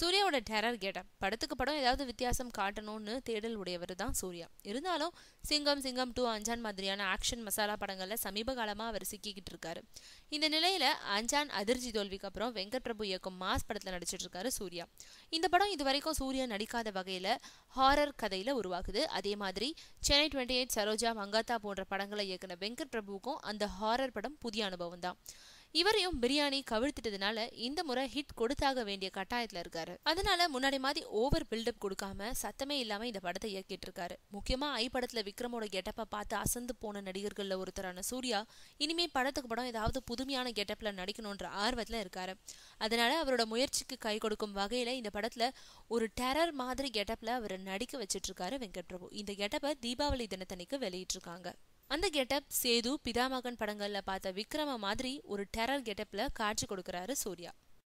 சூர்யாவோட terror getup படத்துக்கு படம் ஏதாவது வித்தியாசம் காட்டணும்னு தேடல் உடையவர் தான் சூர்யா. இருந்தாலும் சிங்கம், சிங்கம் 2, அஞ்சான் மாதிரியான ஆக்ஷன் மசாலா படங்கள்ல சமீப காலமா அவர் சிக்கிக்கிட்டு இருக்காரு. இந்த நிலையில அஞ்சான் அதிர்ச்சி தோல்விக்கு அப்புறம் வெங்கட் பிரபு இயக்கும் மாஸ் படத்துல நடிச்சிட்டு இருக்காரு சூர்யா. இந்த படம் இதுவரைக்கும் சூர்யா நடிக்காத வகையில ஹாரர் கதையில உருவாக்குது. அதே மாதிரி சென்னை 28, சரோஜா, மங்காத்தா போன்ற படங்களை இயக்குன வெங்கட் பிரபுவுக்கும் அந்த ஹாரர் படம் புதிய அனுபவம் தான். இவரையும் பிரியாணி கவிழ்த்திட்டதுனால இந்த முறை ஹிட் கொடுத்தாக வேண்டிய கட்டாயத்துல இருக்காரு. அதனால முன்னாடி மாதிரி ஓவர் பில்டப் கொடுக்காம சத்தமே இல்லாம இந்த படத்தை இயக்கிட்டு இருக்காரு. முக்கியமா ஐ படத்துல விக்ரமோட கெட்டப்ப பார்த்து அசந்து போன நடிகர்கள்ல ஒருத்தரான சூர்யா இனிமே படத்துக்கு படம் ஏதாவது புதுமையான கெட்டப்ல நடிக்கணும்ன்ற ஆர்வத்துல இருக்காரு. அதனால அவரோட முயற்சிக்கு கை கொடுக்கும் வகையில இந்த படத்துல ஒரு டெரர் மாதிரி கெட்டப்ல அவர் நடிக்க வச்சிட்டு இருக்காரு வெங்கட் பிரபு. இந்த கெட்டப்ப தீபாவளி தினத்தன்னைக்கு வெளியிட்டு இருக்காங்க. அந்த கெட்டப் சேது, பிதாமகன் படங்கள்ல பார்த்த விக்ரம மாதிரி ஒரு டெரர் கெட்டப்ல காட்சி கொடுக்கிறாரு சூர்யா.